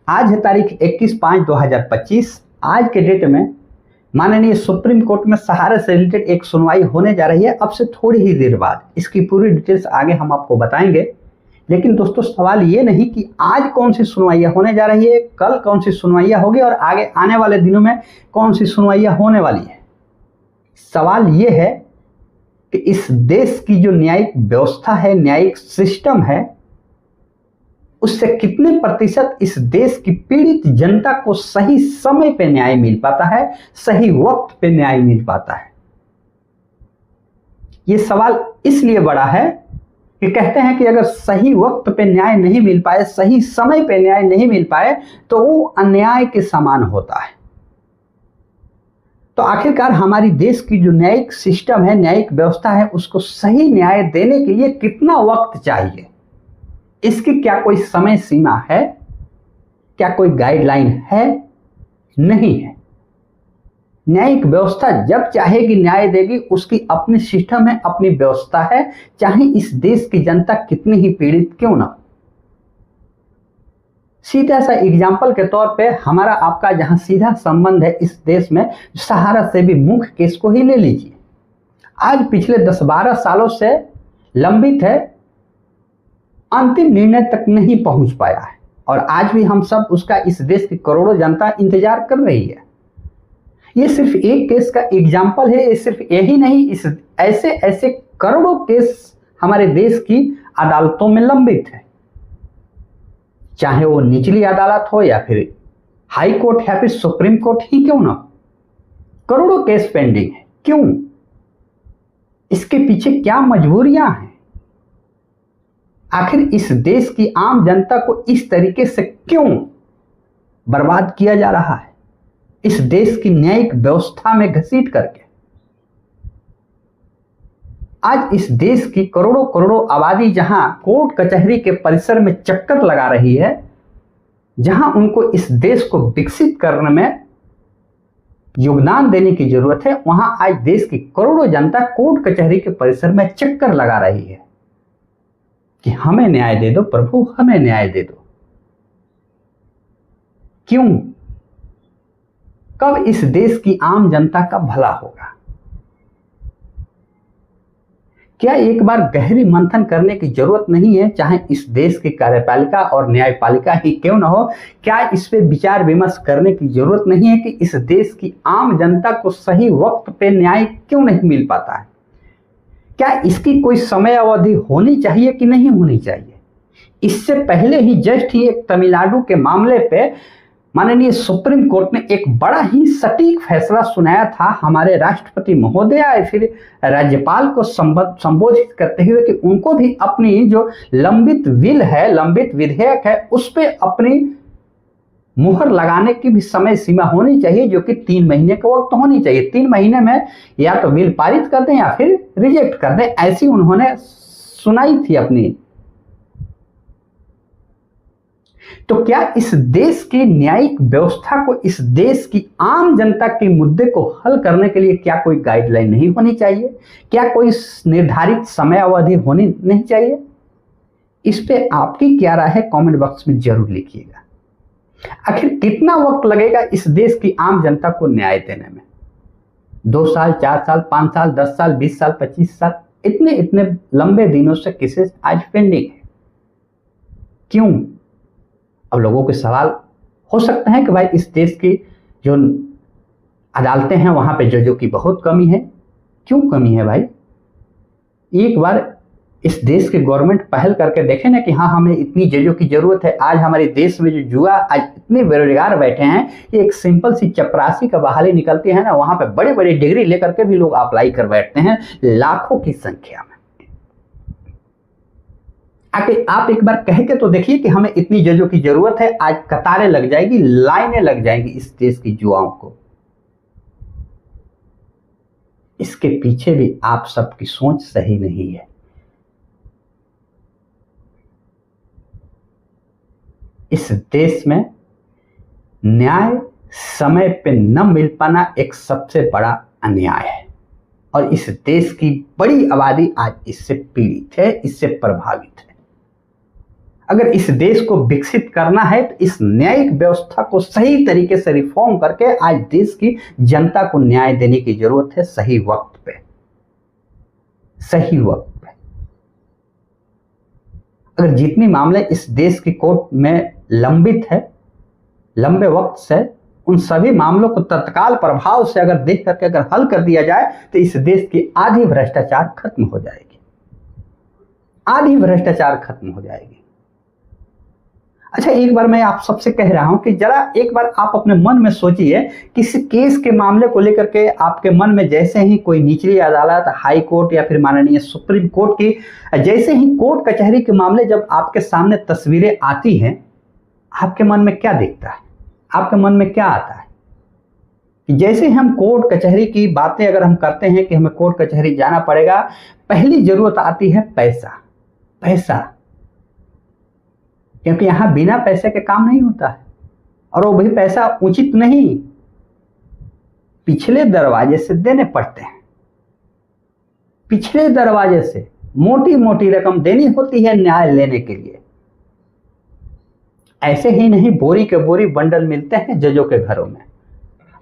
आज है तारीख 21/5/2025। आज के डेट में माननीय सुप्रीम कोर्ट में सहारा से रिलेटेड एक सुनवाई होने जा रही है अब से थोड़ी ही देर बाद। इसकी पूरी डिटेल्स आगे हम आपको बताएंगे। लेकिन दोस्तों, सवाल ये नहीं कि आज कौन सी सुनवाइयाँ होने जा रही है, कल कौन सी सुनवाइयाँ होगी और आगे आने वाले दिनों में कौन सी सुनवाइयाँ होने वाली है। सवाल ये है कि इस देश की जो न्यायिक व्यवस्था है, न्यायिक सिस्टम है, उससे कितने प्रतिशत इस देश की पीड़ित जनता को सही समय पे न्याय मिल पाता है, सही वक्त पे न्याय मिल पाता है। ये सवाल इसलिए बड़ा है कि कहते हैं कि अगर सही वक्त पे न्याय नहीं मिल पाए, सही समय पे न्याय नहीं मिल पाए तो वो अन्याय के समान होता है। तो आखिरकार हमारी देश की जो न्यायिक सिस्टम है, न्यायिक व्यवस्था है, उसको सही न्याय देने के लिए कितना वक्त चाहिए, इसकी क्या कोई समय सीमा है, क्या कोई गाइडलाइन है? नहीं है। न्यायिक व्यवस्था जब चाहेगी न्याय देगी, उसकी अपनी सिस्टम है, अपनी व्यवस्था है, चाहे इस देश की जनता कितनी ही पीड़ित क्यों ना। सीधा सा एग्जाम्पल के तौर पे हमारा आपका जहां सीधा संबंध है इस देश में, सहारा से भी मुख्य केस को ही ले लीजिए। आज पिछले 10-12 सालों से लंबित है, अंतिम निर्णय तक नहीं पहुंच पाया है और आज भी हम सब उसका, इस देश की करोड़ों जनता इंतजार कर रही है। ये सिर्फ एक केस का एग्जाम्पल है। ये सिर्फ यही नहीं, इस ऐसे ऐसे करोड़ों केस हमारे देश की अदालतों में लंबित है, चाहे वो निचली अदालत हो या फिर हाई कोर्ट या फिर सुप्रीम कोर्ट ही क्यों ना। करोड़ों केस पेंडिंग है। क्यों? इसके पीछे क्या मजबूरियां हैं? आखिर इस देश की आम जनता को इस तरीके से क्यों बर्बाद किया जा रहा है, इस देश की न्यायिक व्यवस्था में घसीट करके? आज इस देश की करोड़ों करोड़ों आबादी जहां कोर्ट कचहरी के परिसर में चक्कर लगा रही है, जहां उनको इस देश को विकसित करने में योगदान देने की जरूरत है, वहां आज देश की करोड़ों जनता कोर्ट कचहरी के परिसर में चक्कर लगा रही है कि हमें न्याय दे दो प्रभु, हमें न्याय दे दो। क्यों? कब इस देश की आम जनता का भला होगा? क्या एक बार गहरी मंथन करने की जरूरत नहीं है? चाहे इस देश की कार्यपालिका और न्यायपालिका ही क्यों ना हो, क्या इस पे विचार विमर्श करने की जरूरत नहीं है कि इस देश की आम जनता को सही वक्त पे न्याय क्यों नहीं मिल पाता है? क्या इसकी कोई समय अवधि होनी चाहिए कि नहीं होनी चाहिए? इससे पहले ही जस्ट ही एक तमिलनाडु के मामले पे माननीय सुप्रीम कोर्ट ने एक बड़ा ही सटीक फैसला सुनाया था हमारे राष्ट्रपति महोदय फिर राज्यपाल को संबोधित करते हुए कि उनको भी अपनी जो लंबित बिल है, लंबित विधेयक है, उस पे अपनी मुहर लगाने की भी समय सीमा होनी चाहिए, जो कि 3 महीने का वक्त होनी चाहिए। 3 महीने में या तो बिल पारित कर दें या फिर रिजेक्ट कर दें, ऐसी उन्होंने सुनाई थी अपनी। तो क्या इस देश की न्यायिक व्यवस्था को, इस देश की आम जनता के मुद्दे को हल करने के लिए क्या कोई गाइडलाइन नहीं होनी चाहिए? क्या कोई निर्धारित समय अवधि होनी नहीं चाहिए? इस पे आपकी क्या राय है, कमेंट बॉक्स में जरूर लिखिएगा। आखिर कितना वक्त लगेगा इस देश की आम जनता को न्याय देने में? 2 साल, 4 साल, 5 साल, 10 साल, 20 साल, 25 साल, इतने लंबे दिनों से केसेस आज पेंडिंग है। क्यों? अब लोगों के सवाल हो सकते हैं कि भाई इस देश की जो अदालतें हैं वहां पे जजों की बहुत कमी है। क्यों कमी है भाई? एक बार इस देश की गवर्नमेंट पहल करके देखे ना कि हाँ, हमें इतनी जजों की जरूरत है। आज हमारे देश में जो जुआ, आज इतने बेरोजगार बैठे हैं, ये एक सिंपल सी चपरासी का बहाली निकलती है ना, वहां पे बड़े बड़े डिग्री लेकर के भी लोग अप्लाई कर बैठते हैं, लाखों की संख्या में। आप एक बार कह के तो देखिए कि हमें इतनी जजों की जरूरत है, आज कतारें लग जाएगी, लाइनें लग जाएंगी इस देश की जुआओं को। इसके पीछे भी आप सबकी सोच सही नहीं है। इस देश में न्याय समय पे न मिल पाना एक सबसे बड़ा अन्याय है और इस देश की बड़ी आबादी आज इससे पीड़ित है, इससे प्रभावित है। अगर इस देश को विकसित करना है तो इस न्यायिक व्यवस्था को सही तरीके से रिफॉर्म करके आज देश की जनता को न्याय देने की जरूरत है, सही वक्त पे, सही वक्त पे। अगर जितने मामले इस देश की कोर्ट में लंबित है लंबे वक्त से, उन सभी मामलों को तत्काल प्रभाव से अगर देख करके अगर हल कर दिया जाए तो इस देश की आधी भ्रष्टाचार खत्म हो जाएगी, आधी भ्रष्टाचार खत्म हो जाएगी। अच्छा, एक बार मैं आप सबसे कह रहा हूं कि जरा एक बार आप अपने मन में सोचिए, किसी केस के मामले को लेकर के आपके मन में जैसे ही कोई निचली अदालत, हाई कोर्ट या फिर माननीय सुप्रीम कोर्ट की जैसे ही कोर्ट कचहरी के मामले जब आपके सामने तस्वीरें आती हैं, आपके मन में क्या दिखता है, आपके मन में क्या आता है? कि जैसे हम कोर्ट कचहरी की बातें अगर हम करते हैं कि हमें कोर्ट कचहरी जाना पड़ेगा, पहली जरूरत आती है पैसा, पैसा। क्योंकि यहां बिना पैसे के काम नहीं होता है, और वो भी पैसा उचित नहीं, पिछले दरवाजे से देने पड़ते हैं, पिछले दरवाजे से मोटी मोटी रकम देनी होती है न्याय लेने के लिए। ऐसे ही नहीं, बोरी के बोरी बंडल मिलते हैं जजों के घरों में।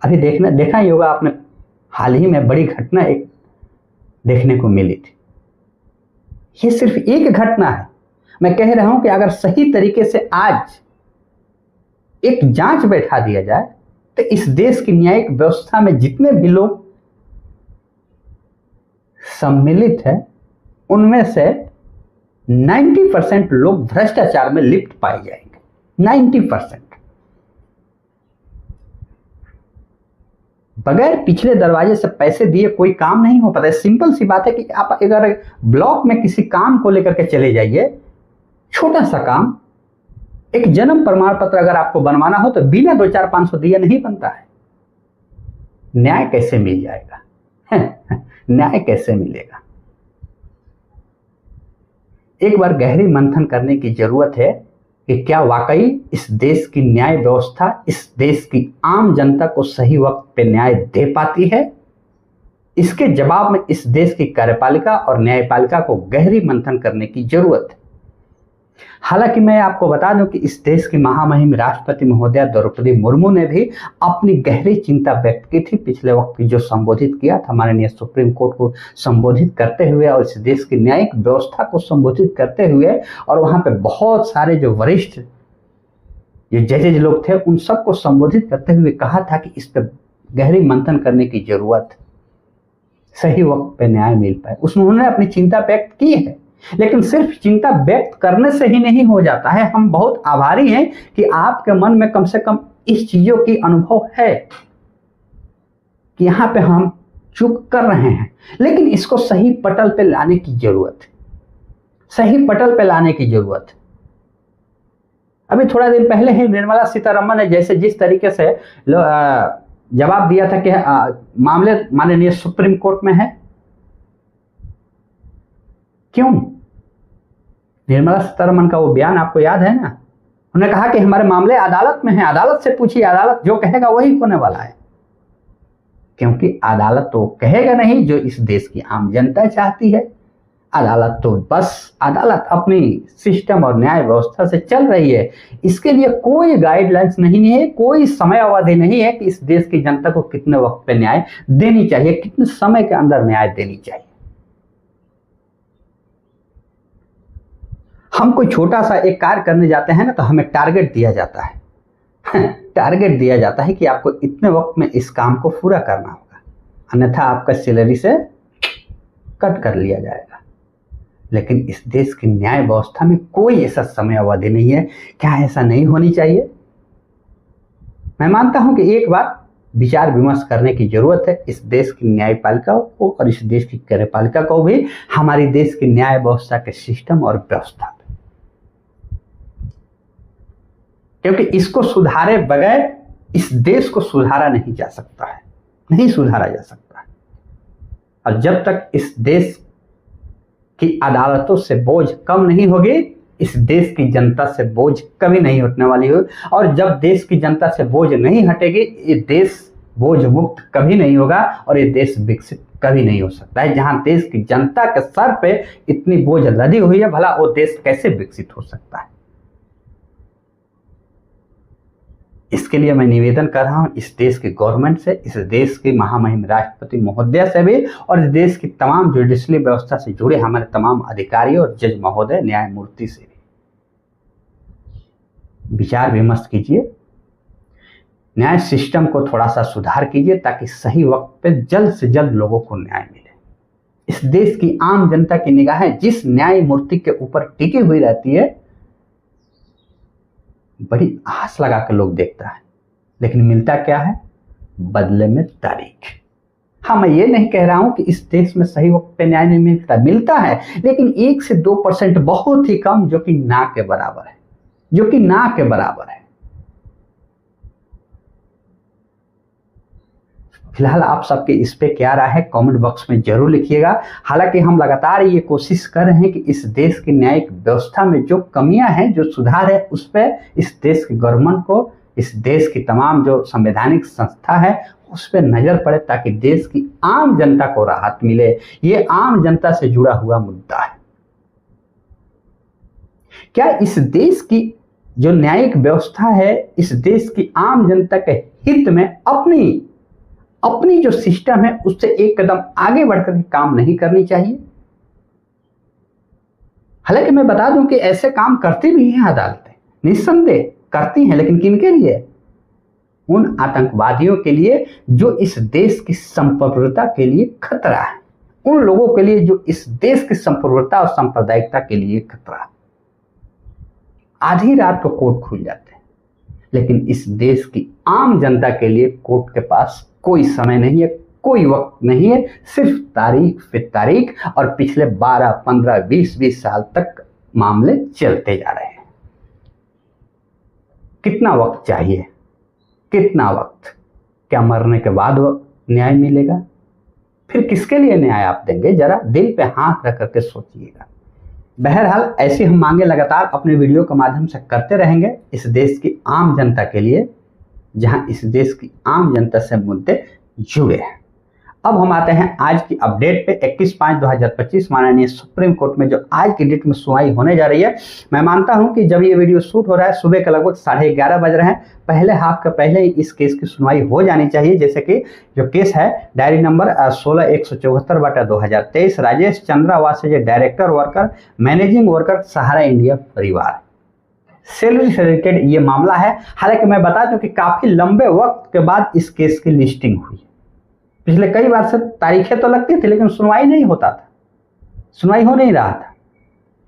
अभी देखा ही होगा आपने, हाल ही में बड़ी घटना एक देखने को मिली थी। ये सिर्फ एक घटना है। मैं कह रहा हूं कि अगर सही तरीके से आज एक जांच बैठा दिया जाए तो इस देश की न्यायिक व्यवस्था में जितने भी लोग सम्मिलित हैं, उनमें से 90% लोग भ्रष्टाचार में लिप्त पाए जाएंगे। 90%। बगैर पिछले दरवाजे से पैसे दिए कोई काम नहीं हो पाता है। सिंपल सी बात है कि आप अगर ब्लॉक में किसी काम को लेकर के चले जाइए, छोटा सा काम, एक जन्म प्रमाण पत्र अगर आपको बनवाना हो तो बिना 200-500 दिए नहीं बनता है। न्याय कैसे मिल जाएगा? न्याय कैसे मिलेगा? एक बार गहरी मंथन करने की जरूरत है कि क्या वाकई इस देश की न्याय व्यवस्था इस देश की आम जनता को सही वक्त पे न्याय दे पाती है? इसके जवाब में इस देश की कार्यपालिका और न्यायपालिका को गहरी मंथन करने की जरूरत है। हालांकि मैं आपको बता दूं कि इस देश की महामहिम राष्ट्रपति महोदया द्रौपदी मुर्मू ने भी अपनी गहरी चिंता व्यक्त की थी पिछले वक्त जो संबोधित किया था माननीय सुप्रीम कोर्ट को संबोधित करते हुए और इस देश की न्यायिक व्यवस्था को संबोधित करते हुए, और वहां पे बहुत सारे जो वरिष्ठ जो जजेज लोग थे उन सबको संबोधित करते हुए कहा था कि इस पर गहरी मंथन करने की जरूरत, सही वक्त पे न्याय मिल पाए। उन्होंने अपनी चिंता व्यक्त की है, लेकिन सिर्फ चिंता व्यक्त करने से ही नहीं हो जाता है। हम बहुत आभारी हैं कि आपके मन में कम से कम इस चीजों की अनुभव है कि यहां पे हम चूक कर रहे हैं, लेकिन इसको सही पटल पे लाने की जरूरत है, सही पटल पे लाने की जरूरत है। अभी थोड़ा दिन पहले ही निर्मला सीतारमण ने जैसे जिस तरीके से जवाब दिया था कि मामले माननीय सुप्रीम कोर्ट में है, क्यों? निर्मला सीतारमण का वो बयान आपको याद है ना? उन्होंने कहा कि हमारे मामले अदालत में हैं, अदालत से पूछिए, अदालत जो कहेगा वही होने वाला है। क्योंकि अदालत तो कहेगा नहीं जो इस देश की आम जनता चाहती है। अदालत तो बस अदालत अपनी सिस्टम और न्याय व्यवस्था से चल रही है। इसके लिए कोई गाइडलाइंस नहीं है, कोई समय अवधि नहीं है कि इस देश की जनता को कितने वक्त पे न्याय देनी चाहिए, कितने समय के अंदर न्याय देनी चाहिए। हम कोई छोटा सा एक कार्य करने जाते हैं ना, तो हमें टारगेट दिया जाता है टारगेट दिया जाता है कि आपको इतने वक्त में इस काम को पूरा करना होगा, अन्यथा आपका सैलरी से कट कर लिया जाएगा। लेकिन इस देश की न्याय व्यवस्था में कोई ऐसा समय अवधि नहीं है। क्या ऐसा नहीं होनी चाहिए? मैं मानता हूं कि एक बार विचार विमर्श करने की जरूरत है इस देश की न्यायपालिका को और इस देश की कार्यपालिका को भी, हमारी देश की न्याय व्यवस्था के सिस्टम और व्यवस्था पे, क्योंकि इसको सुधारे बगैर इस देश को सुधारा नहीं जा सकता है, नहीं सुधारा जा सकता है। और जब तक इस देश की अदालतों से बोझ कम नहीं होगी, इस देश की जनता से बोझ कभी नहीं हटने वाली हो। और जब देश की जनता से बोझ नहीं हटेगी, ये देश बोझ मुक्त कभी नहीं होगा और ये देश विकसित कभी नहीं हो सकता है। जहां देश की जनता के सर पे इतनी बोझ लदी हुई है, भला वो देश कैसे विकसित हो सकता है। इसके लिए मैं निवेदन कर रहा हूं इस देश की गवर्नमेंट से, इस देश के महामहिम राष्ट्रपति महोदय से भी, और इस देश की तमाम जुडिशरी व्यवस्था से जुड़े हमारे तमाम अधिकारियों और जज महोदय, न्यायमूर्ति से भी विचार विमर्श कीजिए, न्याय सिस्टम को थोड़ा सा सुधार कीजिए ताकि सही वक्त पे जल्द से जल्द लोगों को न्याय मिले। इस देश की आम जनता की निगाहें जिस न्यायमूर्ति के ऊपर टिकी हुई रहती है, बड़ी आस लगा कर लोग देखता है, लेकिन मिलता क्या है? बदले में तारीख। हाँ, मैं ये नहीं कह रहा हूं कि इस देश में सही वक्त पे न्याय नहीं मिलता है, लेकिन 1 से 2% बहुत ही कम, जो कि ना के बराबर है, जो कि ना के बराबर है। फिलहाल आप सबके इस पे क्या राय है कमेंट बॉक्स में जरूर लिखिएगा। हालांकि हम लगातार ये कोशिश कर रहे हैं कि इस देश की न्यायिक व्यवस्था में जो कमियां हैं, जो सुधार है, उस पर इस देश की गवर्नमेंट को, इस देश की तमाम जो संवैधानिक संस्था है, उस पर नजर पड़े ताकि देश की आम जनता को राहत मिले। ये आम जनता से जुड़ा हुआ मुद्दा है। क्या इस देश की जो न्यायिक व्यवस्था है, इस देश की आम जनता के हित में अपनी जो सिस्टम है उससे एक कदम आगे बढ़कर काम नहीं करनी चाहिए? हालांकि मैं बता दूं कि ऐसे काम करती भी हैं अदालतें, निस्संदेह करती हैं, लेकिन किनके लिए? उन आतंकवादियों के लिए जो इस देश की संप्रभुता के लिए खतरा है, उन लोगों के लिए जो इस देश की संप्रभुता और सांप्रदायिकता के लिए खतरा। आधी रात को कोर्ट खुल जाते हैं, लेकिन इस देश की आम जनता के लिए कोर्ट के पास कोई समय नहीं है, कोई वक्त नहीं है, सिर्फ तारीख पे तारीख, और पिछले 12, 15, 20 साल तक मामले चलते जा रहे हैं। कितना वक्त चाहिए? कितना वक्त? क्या मरने के बाद न्याय मिलेगा? फिर किसके लिए न्याय आप देंगे? जरा दिल पे हाथ रख करके सोचिएगा। बहरहाल ऐसी हम मांगे लगातार अपने वीडियो के माध्यम से करते रहेंगे इस देश की आम जनता के लिए, जहां इस देश की आम जनता से मुद्दे जुड़े हैं। अब हम आते हैं आज की अपडेट पे। 21/5/2025 माननीय सुप्रीम कोर्ट में जो आज की डेट में सुनवाई होने जा रही है, मैं मानता हूं कि जब ये वीडियो शूट हो रहा है सुबह के लगभग 11:30 बज रहे हैं, पहले हाफ के पहले ही इस केस की सुनवाई हो जानी चाहिए। जैसे कि जो केस है diary number 16-174/2023, Rajesh Chandrawase, director worker, managing worker, Sahara India Parivar, salary से रिलेटेड ये मामला है। हालांकि मैं बता दूं कि काफी लंबे वक्त के बाद इस केस की लिस्टिंग हुई। पिछले कई बार से तारीखें तो लगती थी, लेकिन सुनवाई नहीं होता था, सुनवाई हो नहीं रहा था।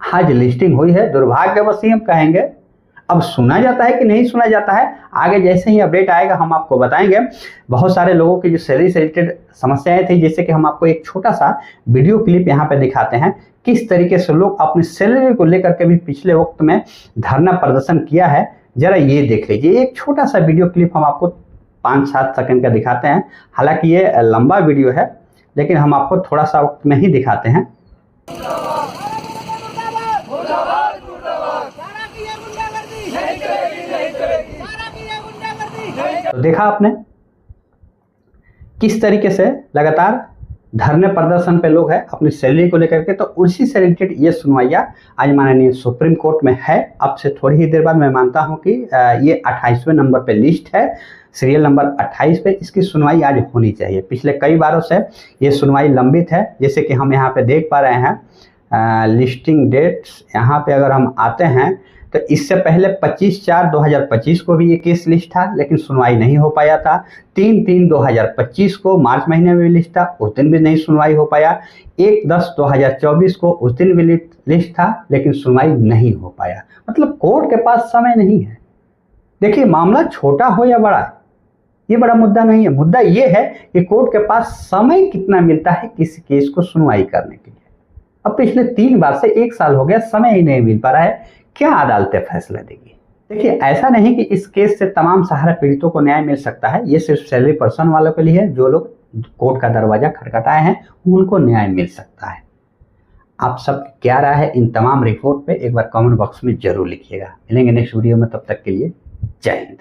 आज लिस्टिंग हुई है, दुर्भाग्यवश ही हम कहेंगे। अब सुना जाता है कि नहीं सुना जाता है, आगे जैसे ही अपडेट आएगा हम आपको बताएंगे। बहुत सारे लोगों की जो सैलरी से रिलेटेड समस्याएं थी, जैसे कि हम आपको एक छोटा सा वीडियो क्लिप यहाँ पे दिखाते हैं, किस तरीके से लोग अपनी सैलरी को लेकर के भी पिछले वक्त में धरना प्रदर्शन किया है। जरा ये देख लीजिए, एक छोटा सा वीडियो क्लिप हम आपको 5-7 सेकंड का दिखाते हैं। हालांकि ये लंबा वीडियो है, लेकिन हम आपको थोड़ा सा वक्त में ही दिखाते हैं। तो देखा आपने किस तरीके से लगातार धरने प्रदर्शन पे लोग हैं अपनी सैलरी को लेकर के। तो उसी से रिलेटेड ये सुनवाइयाँ आज माननीय सुप्रीम कोर्ट में है। अब से थोड़ी ही देर बाद मैं मानता हूं कि ये 28वें नंबर पे लिस्ट है, सीरियल नंबर 28 पे इसकी सुनवाई आज होनी चाहिए। पिछले कई बारों से ये सुनवाई लंबित है, जैसे कि हम यहाँ पे देख पा रहे हैं लिस्टिंग डेट्स। यहाँ पे अगर हम आते हैं तो इससे पहले 25/4/2025 को भी ये केस लिस्ट था, लेकिन सुनवाई नहीं हो पाया था। 3/3/2025 को मार्च महीने में भी लिस्ट था, उस दिन भी नहीं सुनवाई हो पाया। 1/10/2024 को उस दिन भी लिस्ट था, लेकिन सुनवाई नहीं हो पाया। मतलब कोर्ट के पास समय नहीं है। देखिए, मामला छोटा हो या बड़ा, ये बड़ा मुद्दा नहीं है। मुद्दा ये है कि कोर्ट के पास समय कितना मिलता है किसी केस को सुनवाई करने के लिए। अब पिछले 3 बार से 1 साल हो गया, समय ही नहीं मिल पा रहा है। क्या अदालतें फैसला देगी? देखिए, ऐसा नहीं कि इस केस से तमाम सहारा पीड़ितों को न्याय मिल सकता है। ये सिर्फ सैलरी पर्सन वालों के लिए है, जो लोग कोर्ट का दरवाजा खटखटाए हैं उनको न्याय मिल सकता है। आप सब क्या राय है इन तमाम रिपोर्ट पे एक बार कमेंट बॉक्स में जरूर लिखिएगा। मिलेंगे नेक्स्ट वीडियो में, तब तक के लिए जय हिंद।